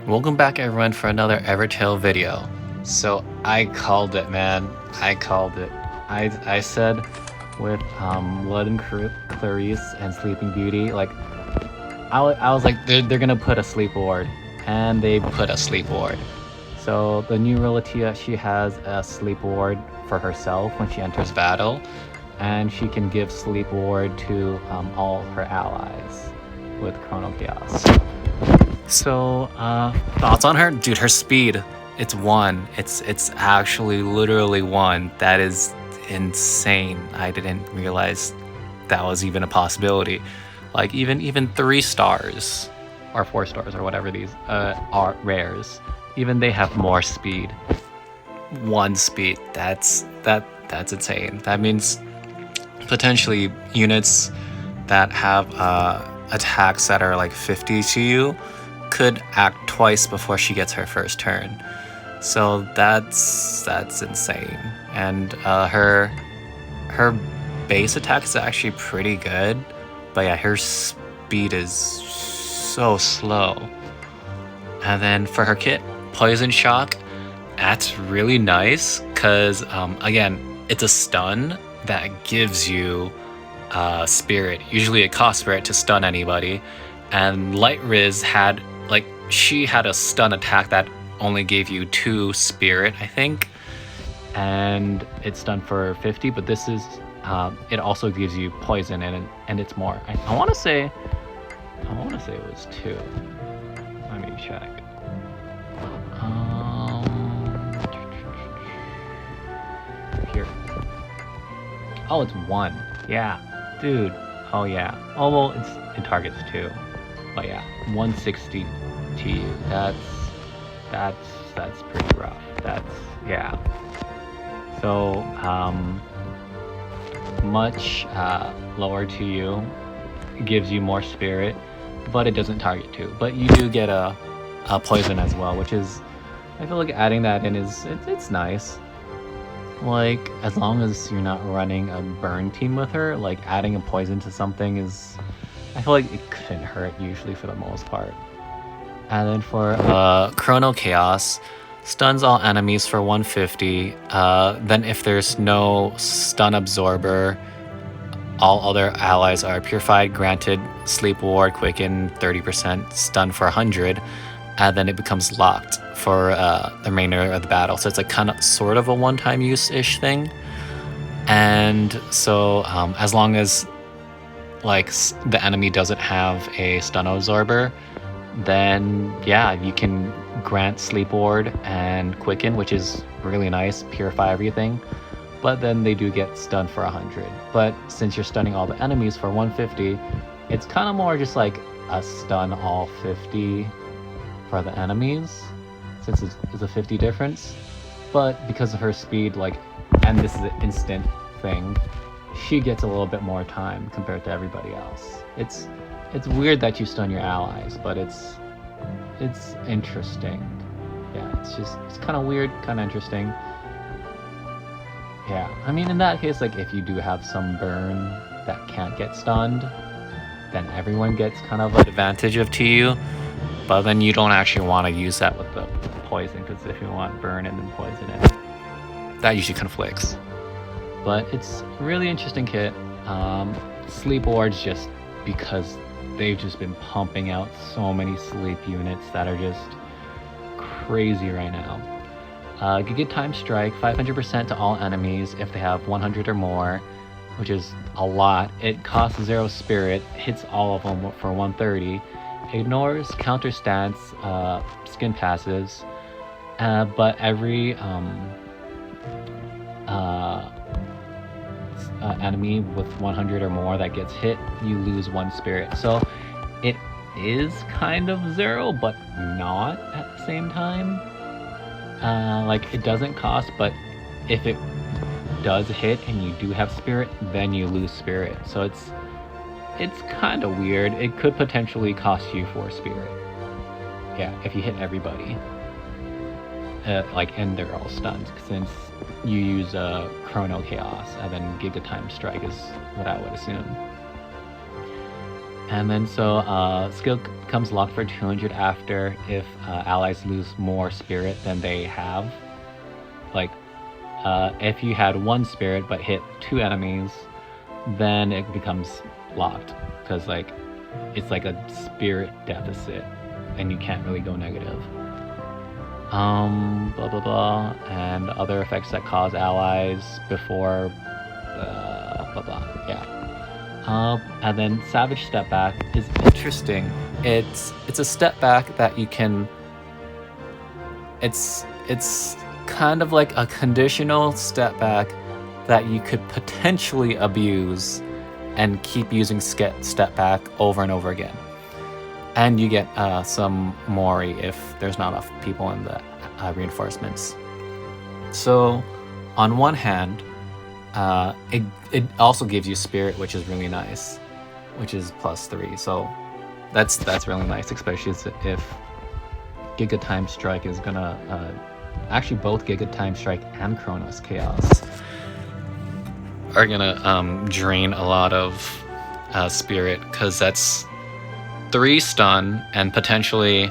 Welcome back everyone for another Evertail video. So I called it, man. I called it. I said with Blood and Clarice and Sleeping Beauty, like I was like they're gonna put a sleep ward, and they put a sleep ward. So the new SRolotia, she has a sleep ward for herself when she enters battle, and she can give sleep ward to all her allies with Chrono Chaos. So, thoughts on her? Dude, her speed, it's 1. It's actually literally 1. That is insane. I didn't realize that was even a possibility. Like, even 3 stars, or 4 stars, or whatever these are rares, even they have more speed. 1 speed, that's insane. That means potentially units that have attacks that are like 50 to you could act twice before she gets her first turn. So that's insane. And her base attack is actually pretty good, but yeah, her speed is so slow. And then for her kit, Poison Shock, that's really nice because again, it's a stun that gives you spirit. Usually it costs spirit to stun anybody, and Light Riz had she had a stun attack that only gave you 2 spirit, I think, and it's stun for 50, but this is it also gives you poison, and it's more. I want to say it was 2. Let me check. Here. Oh, it's 1. Yeah, dude. Oh yeah. Oh well, it targets 2. But yeah, 160 TU. That's pretty rough. Yeah. So much lower TU gives you more spirit, but it doesn't target 2. But you do get a poison as well, which is, I feel like adding that in it's nice. Like, as long as you're not running a burn team with her, like adding a poison to something is, I feel like it couldn't hurt usually for the most part. And then for Chrono Chaos, stuns all enemies for 150. Then if there's no stun absorber, all other allies are purified, granted sleep ward, quicken 30%, stun for 100, and then it becomes locked for the remainder of the battle. So it's like kind of sort of a one-time use-ish thing. And so as long as like the enemy doesn't have a stun absorber, then yeah, you can grant sleep ward and quicken, which is really nice, purify everything. But then they do get stunned for 100. But since you're stunning all the enemies for 150, it's kind of more just like a stun all 50 for the enemies, since it's a 50 difference. But because of her speed, like, and this is an instant thing, she gets a little bit more time compared to everybody else. It's weird that you stun your allies, but it's interesting. Yeah, it's kind of weird, kind of interesting. Yeah, I mean, in that case, like, if you do have some burn that can't get stunned, then everyone gets kind of an advantage of TU, but then you don't actually want to use that with the poison, because if you want burn and then poison it, that usually conflicts. But it's a really interesting kit. Sleep wards, just because they've just been pumping out so many sleep units that are just crazy right now. Giga Time Strike, 500% to all enemies if they have 100 or more, which is a lot. It costs 0 spirit, hits all of them for 130, ignores counter stance, skin passives, but every enemy with 100 or more that gets hit, you lose 1 spirit. So it is kind of 0, but not at the same time. Like, it doesn't cost, but if it does hit and you do have spirit, then you lose spirit. So it's kind of weird. It could potentially cost you 4 spirit. Yeah, if you hit everybody. And they're all stunned, since you use Chrono Chaos, and then Giga Time Strike is what I would assume. And then skill becomes locked for 200 after if allies lose more spirit than they have. Like, if you had 1 spirit but hit 2 enemies, then it becomes locked because like it's like a spirit deficit and you can't really go negative. Blah blah blah, and other effects that cause allies before blah blah, yeah. And then Savage Step Back is interesting. It's a step back that you can. It's kind of like a conditional step back that you could potentially abuse and keep using step back over and over again. And you get some Mori if there's not enough people in the reinforcements. So on one hand, it also gives you spirit, which is really nice, which is +3. So that's really nice, especially if Giga Time Strike is gonna actually both Giga Time Strike and Chrono Chaos are gonna drain a lot of spirit, because that's 3 stun and potentially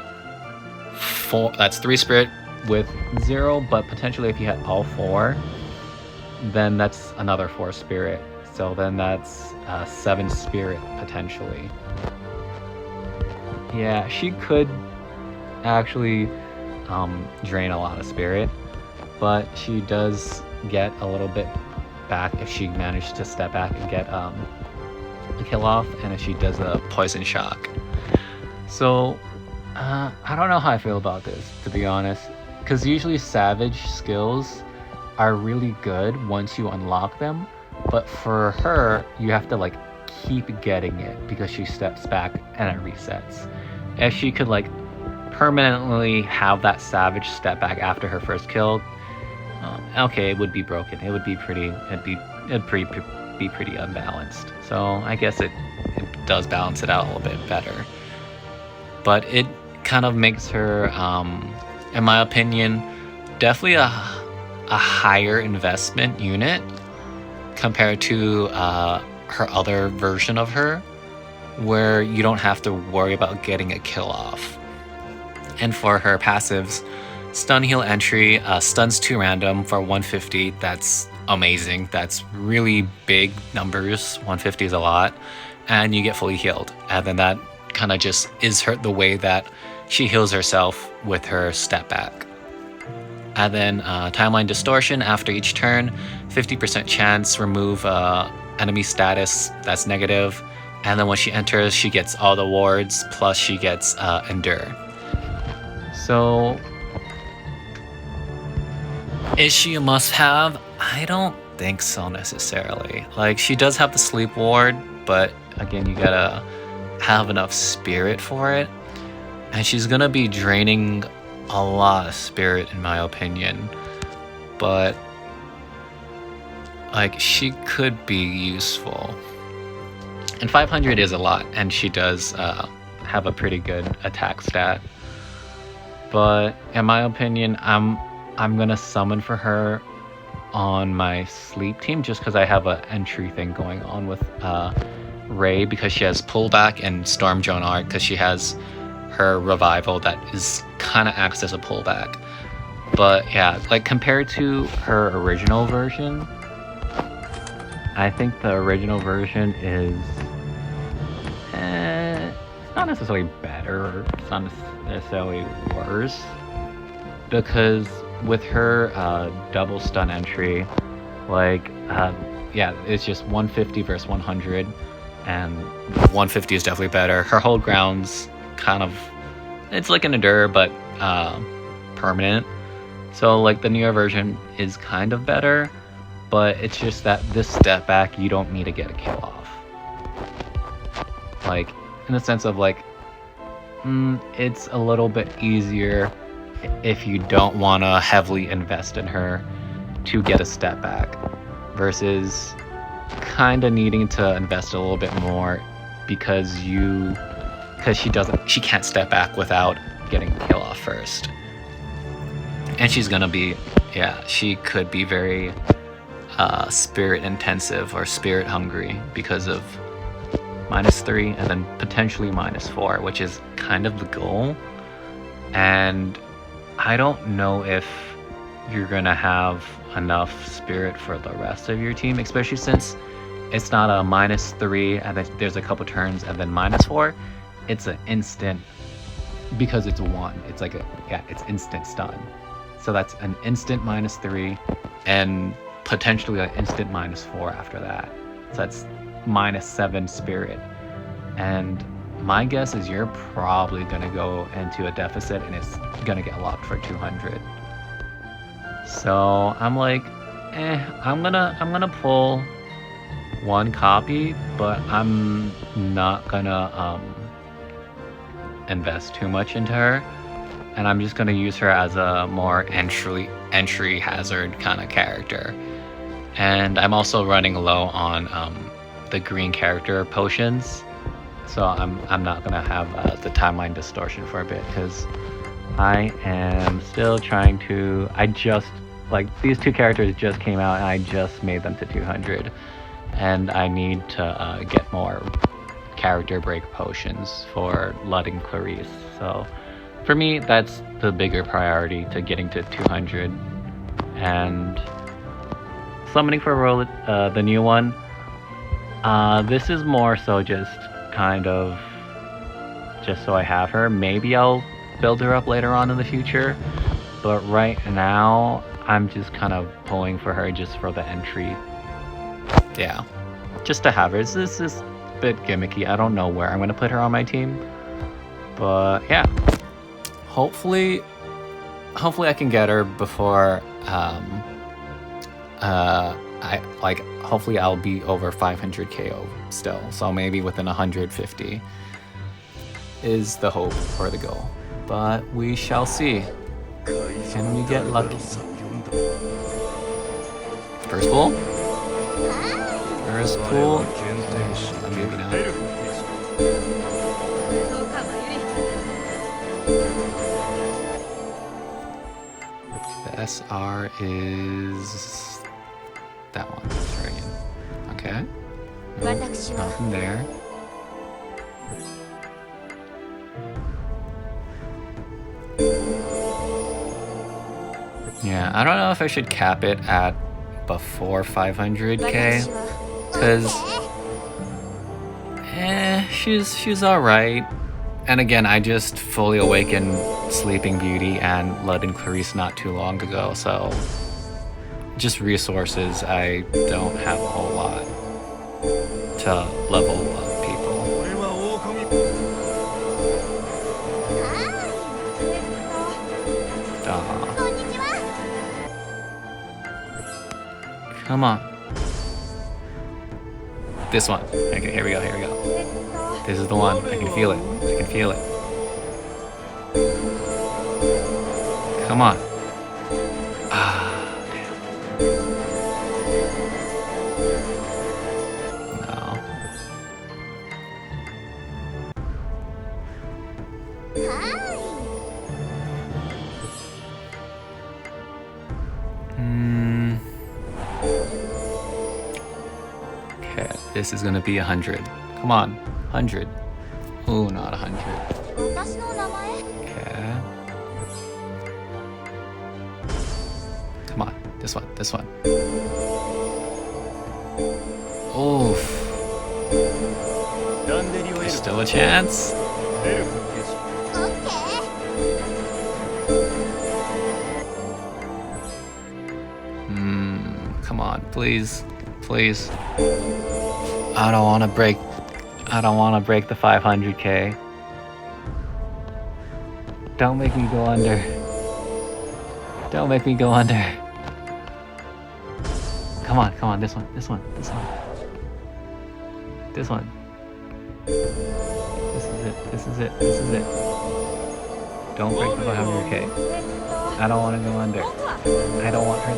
4. That's 3 spirit with 0, but potentially if you had all 4, then that's another 4 spirit. So then that's 7 spirit potentially. Yeah, she could actually drain a lot of spirit, but she does get a little bit back if she managed to step back and get a kill off, and if she does a poison shock. So I don't know how I feel about this, to be honest, because usually savage skills are really good once you unlock them, but for her you have to like keep getting it because she steps back and it resets. If she could like permanently have that savage step back after her first kill, okay, it would be broken. It would be pretty. It'd be pretty unbalanced. So I guess it does balance it out a little bit better. But it kind of makes her, in my opinion, definitely a higher investment unit compared to her other version of her, where you don't have to worry about getting a kill off. And for her passives, stun heal entry, stuns 2 random for 150. That's amazing. That's really big numbers. 150 is a lot. And you get fully healed. And then that kind of just is the way that she heals herself with her step back. And then timeline distortion after each turn, 50% chance remove enemy status that's negative. And then when she enters, she gets all the wards, plus she gets endure. So is she a must-have? I don't think so necessarily. Like, she does have the sleep ward, but again, you gotta have enough spirit for it, and she's gonna be draining a lot of spirit in my opinion. But like, she could be useful, and 500 is a lot, and she does have a pretty good attack stat. But in my opinion, I'm gonna summon for her on my sleep team just because I have an entry thing going on with Ray, because she has pullback, and Storm Jonar because she has her revival that is kind of acts as a pullback. But yeah, like compared to her original version, I think the original version is not necessarily better, or it's not necessarily worse, because with her double stun entry, like yeah, it's just 150 versus 100, and 150 is definitely better. Her hold ground's kind of, it's like an endure but permanent, so like the newer version is kind of better, but it's just that this step back you don't need to get a kill off, like in the sense of like it's a little bit easier if you don't want to heavily invest in her to get a step back, versus kind of needing to invest a little bit more because she can't step back without getting a kill off first. And she's gonna be, yeah, she could be very spirit intensive or spirit hungry because of -3, and then potentially -4, which is kind of the goal. And I don't know if you're gonna have enough spirit for the rest of your team, especially since it's not a -3 and then there's a couple turns and then -4. It's an instant, because it's 1. It's like it's instant stun. So that's an instant -3 and potentially an instant -4 after that. So that's -7 spirit. And my guess is you're probably gonna go into a deficit and it's gonna get locked for 200. So I'm like, I'm gonna pull 1 copy, but I'm not gonna invest too much into her, and I'm just gonna use her as a more entry hazard kind of character. And I'm also running low on the green character potions, so I'm not gonna have the timeline distortion for a bit, because I am still trying to, these 2 characters just came out and I just made them to 200, and I need to get more character break potions for Lud and Clarice. So for me, that's the bigger priority to getting to 200. And summoning for the new one, this is more so just kind of just so I have her. Maybe I'll build her up later on in the future, but right now I'm just kind of pulling for her just for the entry. Yeah, just to have her. This is a bit gimmicky. I don't know where I'm gonna put her on my team, but yeah, hopefully I can get her before hopefully I'll be over 500 KO still, so maybe within 150 is the hope or the goal, but we shall see. Can we get lucky? First pull? First pull? Maybe not. The SR is that one. Dragon. Okay. Nothing there. Yeah, I don't know if I should cap it at before 500k, because she's alright. And again, I just fully awakened Sleeping Beauty and Lud and Clarice not too long ago, so just resources, I don't have a whole lot to level up people. Come on. This one. Okay, here we go. This is the one. I can feel it. Come on. Damn. No. Okay, this is gonna be 100. Come on, 100. Ooh, not 100. Okay. Come on, this one. Oof. There's still a chance. Come on, please. I don't want to break the 500k. Don't make me go under. Come on, this one. This is it. Don't break the 500k. I don't want to go under. I don't want her.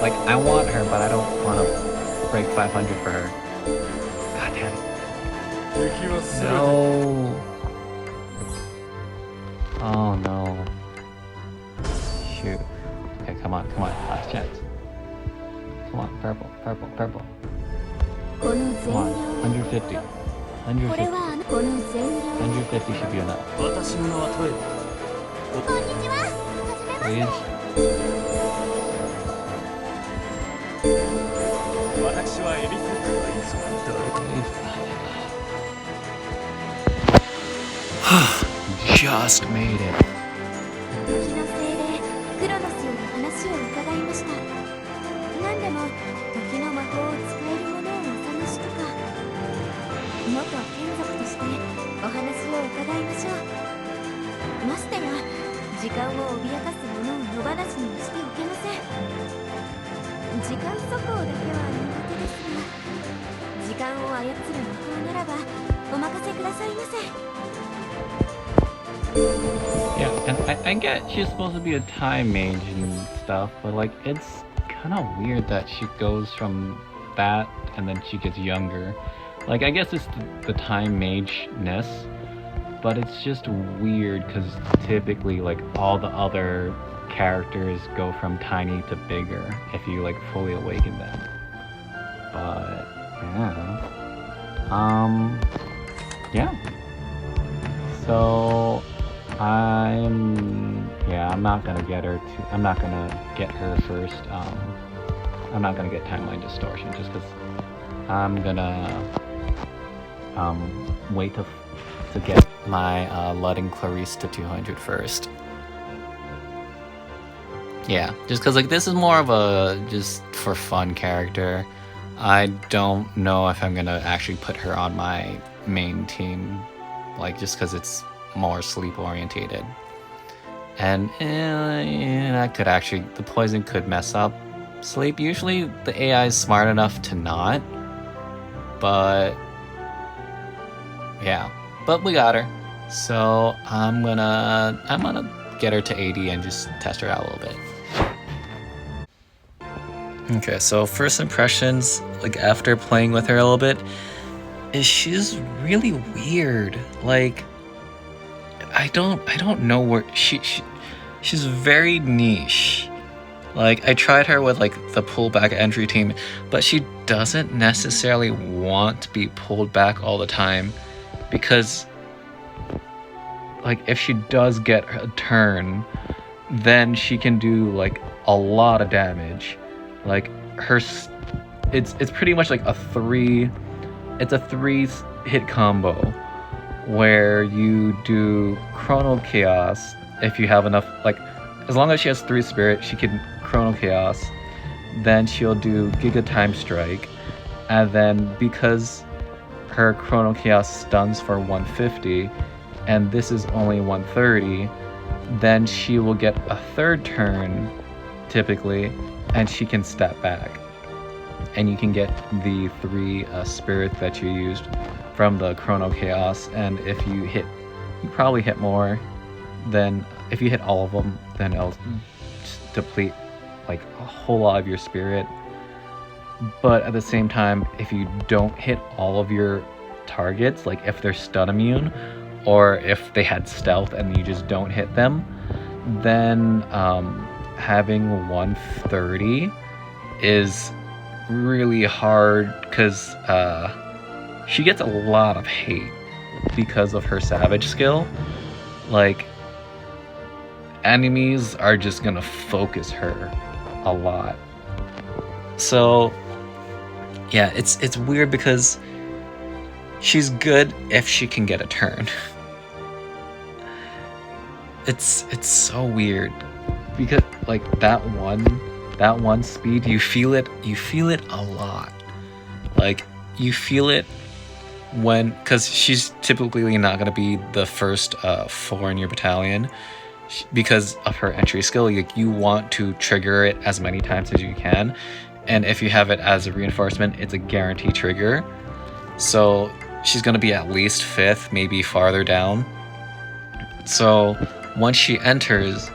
Like, I want her, but I don't want to break 500 for her. God damn it. No. Oh no. Shoot. Okay, come on. Last chance. Come on, purple. Come on, 150. 150 should be enough. Please. Just made it. 気のせいでクロノスより話を伺いました。何でも時の魔法を使えるものをお探しとか、元眷属としてお話を伺いましょう。ましてや時間を脅かすものを野放しにはしておけません。時間速報だけは苦手ですが、時間を操る魔法ならばお任せくださいませ。Yeah, and I get she's supposed to be a time mage and stuff, but like it's kind of weird that she goes from that and then she gets younger. Like I guess it's the time mage-ness, but it's just weird because typically like all the other characters go from tiny to bigger if you like fully awaken them. But yeah. So I'm not gonna get her first. I'm not gonna get timeline distortion just because I'm gonna wait to get my Ludding Clarice to 200 first. Yeah, just because like this is more of a just for fun character. I don't know if I'm gonna actually put her on my main team, like just because it's more sleep orientated. And that could actually, the poison could mess up sleep. Usually the AI is smart enough to not, but yeah, but we got her. So I'm gonna get her to 80 and just test her out a little bit. Okay, so first impressions, like after playing with her a little bit, is she's really weird. Like I don't know where she's very niche. Like I tried her with like the pullback entry team, but she doesn't necessarily want to be pulled back all the time because like if she does get a turn, then she can do like a lot of damage. Like it's pretty much like a 3 hit combo where you do Chrono Chaos if you have enough, like as long as she has 3 spirit, she can Chrono Chaos, then she'll do Giga Time Strike, and then because her Chrono Chaos stuns for 150 and this is only 130, then she will get a 3rd turn typically and she can step back and you can get the 3 spirit that you used from the Chrono Chaos, and if you probably hit more, then if you hit all of them, then it'll just deplete like a whole lot of your spirit. But at the same time, if you don't hit all of your targets, like if they're stun immune or if they had stealth and you just don't hit them, then having 130 is really hard because she gets a lot of hate because of her savage skill. Like enemies are just gonna focus her a lot. So yeah, it's weird because she's good if she can get a turn. It's so weird because like that one speed, you feel it a lot. Like you feel it when, because she's typically not going to be the first 4 in your battalion because of her entry skill. You want to trigger it as many times as you can, and if you have it as a reinforcement, it's a guarantee trigger. So she's going to be at least 5th, maybe farther down. So once she enters,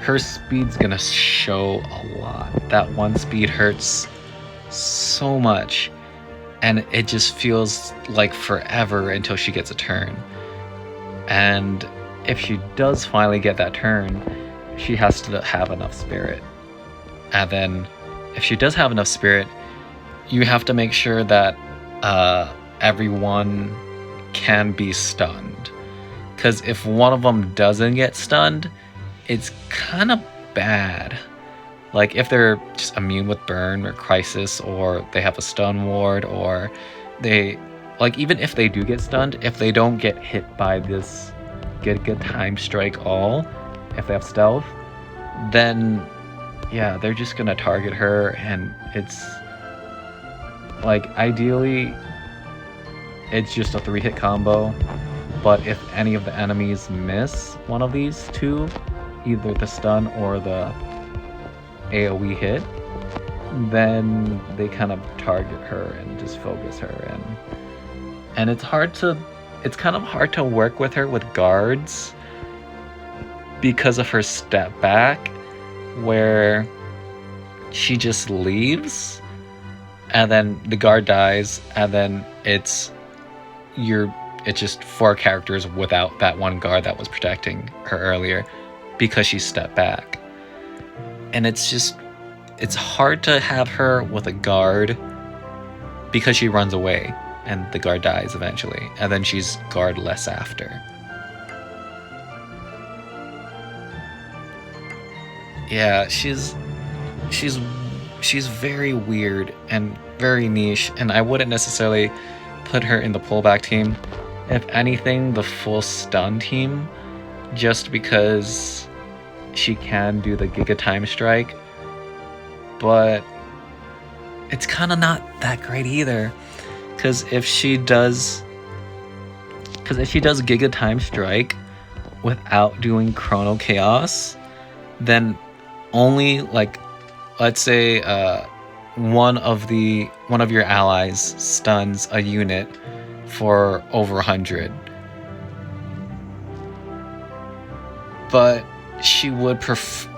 her speed's going to show a lot. That one speed hurts so much, and it just feels like forever until she gets a turn. And if she does finally get that turn, she has to have enough spirit. And then if she does have enough spirit, you have to make sure that everyone can be stunned. Because if one of them doesn't get stunned, it's kind of bad. Like if they're just immune with burn or crisis, or they have a stun ward, or they, like, even if they do get stunned, if they don't get hit by this good time strike all, if they have stealth, then yeah, they're just gonna target her, and it's like, ideally it's just a 3-hit combo, but if any of the enemies miss one of these two, either the stun or the AoE hit, then they kind of target her and just focus her in. And it's kind of hard to work with her with guards because of her step back, where she just leaves and then the guard dies, and then it's just 4 characters without that one guard that was protecting her earlier because she stepped back. And it's hard to have her with a guard because she runs away and the guard dies eventually, and then she's guardless after. Yeah, she's very weird and very niche, and I wouldn't necessarily put her in the pullback team. If anything, the full stun team, just because she can do the Giga Time Strike, but it's kind of not that great either, because if she does Giga Time Strike without doing Chrono Chaos, then only, like, let's say one of your allies stuns a unit for over 100, but she would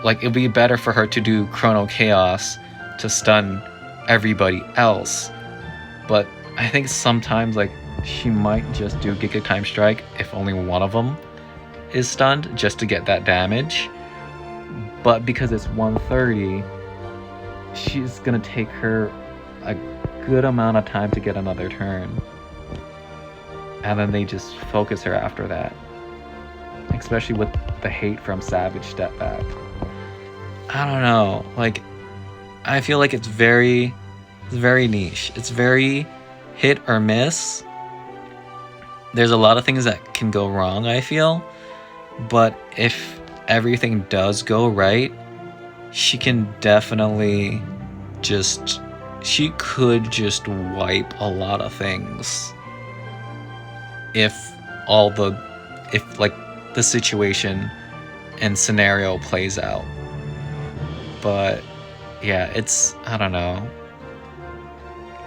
like, it'd be better for her to do Chrono Chaos to stun everybody else. But I think sometimes, like, she might just do Giga Time Strike if only one of them is stunned, just to get that damage. But because it's 130, she's gonna take her a good amount of time to get another turn, and then they just focus her after that, especially with the hate from Savage Stepback. I don't know, like, I feel like it's very niche. It's very hit or miss. There's a lot of things that can go wrong, I feel, but if everything does go right, she can definitely she could just wipe a lot of things if the situation and scenario plays out. But yeah, I don't know.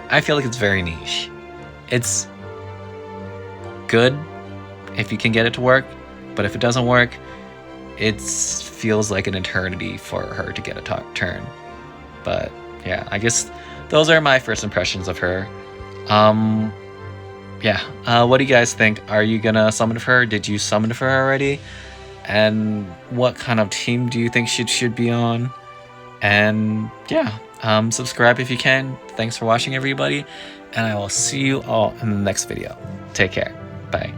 I feel like it's very niche. It's good if you can get it to work, but if it doesn't work, it feels like an eternity for her to get a turn. But yeah, I guess those are my first impressions of her. What do you guys think? Are you gonna summon for her? Did you summon for her already? And what kind of team do you think she should be on? And yeah, subscribe if you can. Thanks for watching, everybody, and I will see you all in the next video. Take care. Bye.